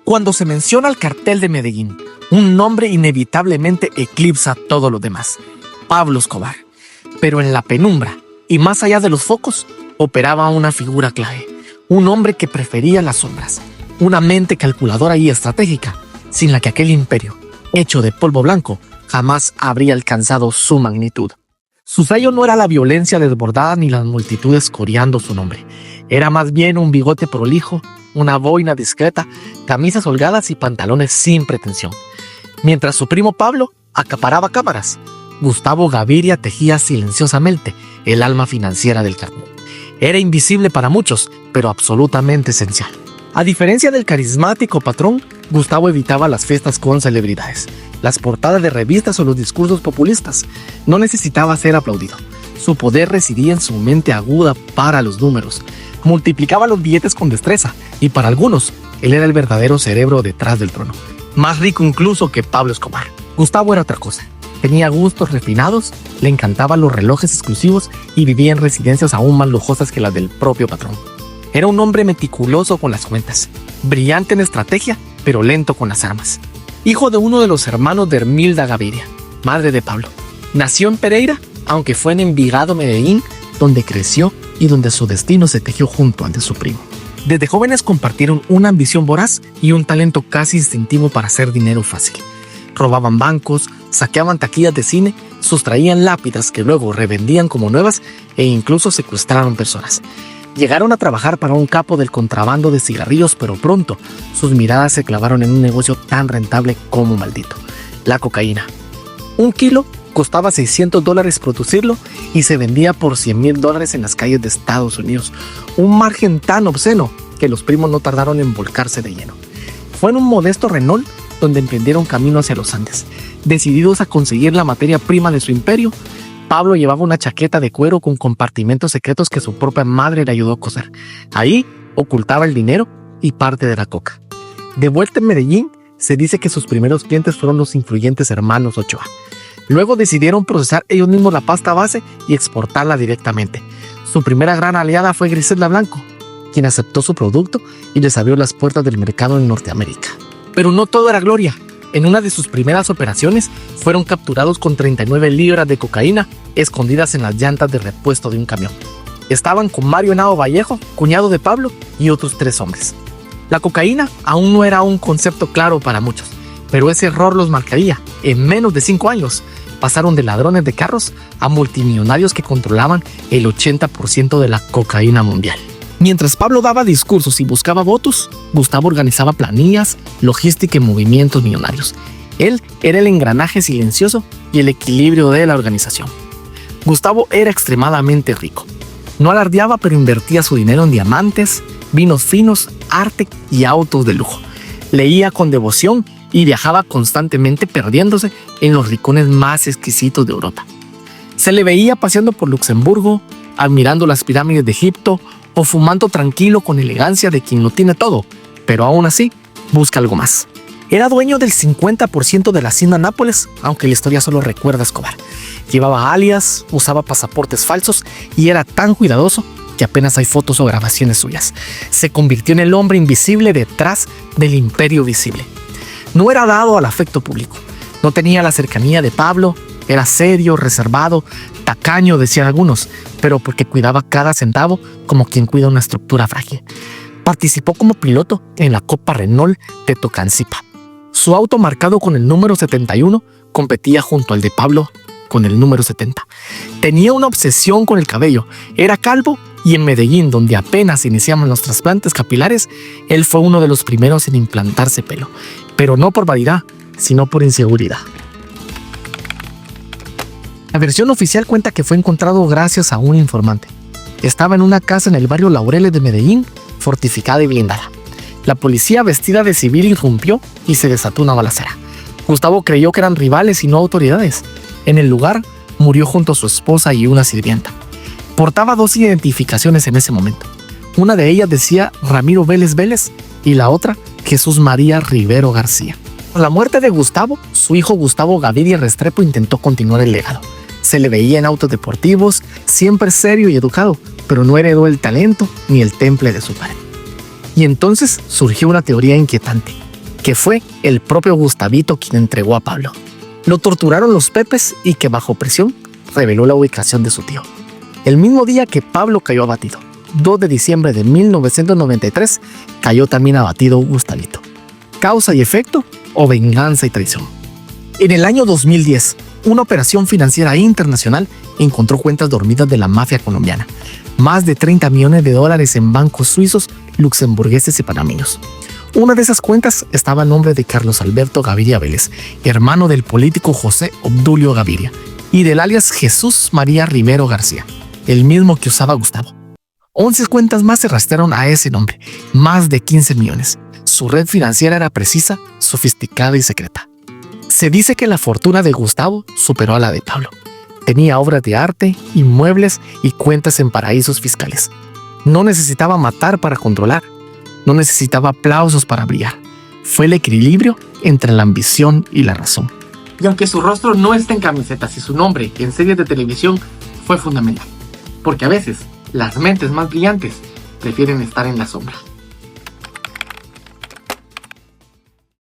Cuando se menciona el cartel de Medellín, un nombre inevitablemente eclipsa todo lo demás: Pablo Escobar. Pero en la penumbra, y más allá de los focos, operaba una figura clave, un hombre que prefería las sombras, una mente calculadora y estratégica, sin la que aquel imperio, hecho de polvo blanco, jamás habría alcanzado su magnitud. Su sello no era la violencia desbordada ni las multitudes coreando su nombre. Era más bien un bigote prolijo, una boina discreta, camisas holgadas y pantalones sin pretensión. Mientras su primo Pablo acaparaba cámaras, Gustavo Gaviria tejía silenciosamente el alma financiera del cartel. Era invisible para muchos, pero absolutamente esencial. A diferencia del carismático patrón, Gustavo evitaba las fiestas con celebridades, las portadas de revistas o los discursos populistas. No necesitaba ser aplaudido. Su poder residía en su mente aguda para los números. Multiplicaba los billetes con destreza, y para algunos, él era el verdadero cerebro detrás del trono. Más rico incluso que Pablo Escobar. Gustavo era otra cosa. Tenía gustos refinados, le encantaban los relojes exclusivos y vivía en residencias aún más lujosas que las del propio patrón. Era un hombre meticuloso con las cuentas, brillante en estrategia, pero lento con las armas. Hijo de uno de los hermanos de Hermilda Gaviria, madre de Pablo. Nació en Pereira, aunque fue en Envigado, Medellín, donde creció y donde su destino se tejió junto al de su primo. Desde jóvenes compartieron una ambición voraz y un talento casi instintivo para hacer dinero fácil. Robaban bancos, saqueaban taquillas de cine, sustraían lápidas que luego revendían como nuevas e incluso secuestraron personas. Llegaron a trabajar para un capo del contrabando de cigarrillos, pero pronto sus miradas se clavaron en un negocio tan rentable como maldito: la cocaína. Un kilo costaba $600 producirlo y se vendía por $100,000 en las calles de Estados Unidos. Un margen tan obsceno que los primos no tardaron en volcarse de lleno. Fue en un modesto Renault donde emprendieron camino hacia los Andes. Decididos a conseguir la materia prima de su imperio, Pablo llevaba una chaqueta de cuero con compartimentos secretos que su propia madre le ayudó a coser. Ahí ocultaba el dinero y parte de la coca. De vuelta en Medellín, se dice que sus primeros clientes fueron los influyentes hermanos Ochoa. Luego decidieron procesar ellos mismos la pasta base y exportarla directamente. Su primera gran aliada fue Griselda Blanco, quien aceptó su producto y les abrió las puertas del mercado en Norteamérica. Pero no todo era gloria. En una de sus primeras operaciones fueron capturados con 39 libras de cocaína escondidas en las llantas de repuesto de un camión. Estaban con Mario Henao Vallejo, cuñado de Pablo, y otros 3 hombres. La cocaína aún no era un concepto claro para muchos, pero ese error los marcaría. En menos de 5 años pasaron de ladrones de carros a multimillonarios que controlaban el 80% de la cocaína mundial. Mientras Pablo daba discursos y buscaba votos, Gustavo organizaba planillas, logística y movimientos millonarios. Él era el engranaje silencioso y el equilibrio de la organización. Gustavo era extremadamente rico. No alardeaba, pero invertía su dinero en diamantes, vinos finos, arte y autos de lujo. Leía con devoción y viajaba constantemente, perdiéndose en los rincones más exquisitos de Europa. Se le veía paseando por Luxemburgo, admirando las pirámides de Egipto o fumando tranquilo con elegancia de quien lo tiene todo, pero aún así busca algo más. Era dueño del 50% de la hacienda Nápoles, aunque la historia solo recuerda a Escobar. Llevaba alias, usaba pasaportes falsos y era tan cuidadoso que apenas hay fotos o grabaciones suyas. Se convirtió en el hombre invisible detrás del imperio visible. No era dado al afecto público. No tenía la cercanía de Pablo. Era serio, reservado, tacaño, decían algunos, pero porque cuidaba cada centavo como quien cuida una estructura frágil. Participó como piloto en la Copa Renault de Tocancipá. Su auto, marcado con el número 71, competía junto al de Pablo con el número 70. Tenía una obsesión con el cabello. Era calvo y en Medellín, donde apenas iniciaban los trasplantes capilares, él fue uno de los primeros en implantarse pelo. Pero no por vanidad, sino por inseguridad. La versión oficial cuenta que fue encontrado gracias a un informante. Estaba en una casa en el barrio Laureles de Medellín, fortificada y blindada. La policía, vestida de civil, irrumpió y se desató una balacera. Gustavo creyó que eran rivales y no autoridades. En el lugar murió junto a su esposa y una sirvienta. Portaba 2 identificaciones en ese momento. Una de ellas decía Ramiro Vélez Vélez y la otra Jesús María Rivero García. Con la muerte de Gustavo, su hijo Gustavo Gaviria Restrepo intentó continuar el legado. Se le veía en autos deportivos, siempre serio y educado, pero no heredó el talento ni el temple de su padre. Y entonces surgió una teoría inquietante. que fue el propio Gustavito quien entregó a Pablo. Lo torturaron los Pepes y que bajo presión reveló la ubicación de su tío. El mismo día que Pablo cayó abatido, 2 de diciembre de 1993, cayó también abatido Gustavito. ¿Causa y efecto o venganza y traición? En el año 2010, una operación financiera internacional encontró cuentas dormidas de la mafia colombiana. Más de 30 millones de dólares en bancos suizos, luxemburgueses y panameños. Una de esas cuentas estaba a nombre de Carlos Alberto Gaviria Vélez, hermano del político José Obdulio Gaviria, y del alias Jesús María Rivero García, el mismo que usaba Gustavo. 11 cuentas más se rastrearon a ese nombre, más de 15 millones. Su red financiera era precisa, sofisticada y secreta. Se dice que la fortuna de Gustavo superó a la de Pablo. Tenía obras de arte, inmuebles y cuentas en paraísos fiscales. No necesitaba matar para controlar. No necesitaba aplausos para brillar. Fue el equilibrio entre la ambición y la razón. Y aunque su rostro no está en camisetas y su nombre en series de televisión fue fundamental. Porque a veces las mentes más brillantes prefieren estar en la sombra.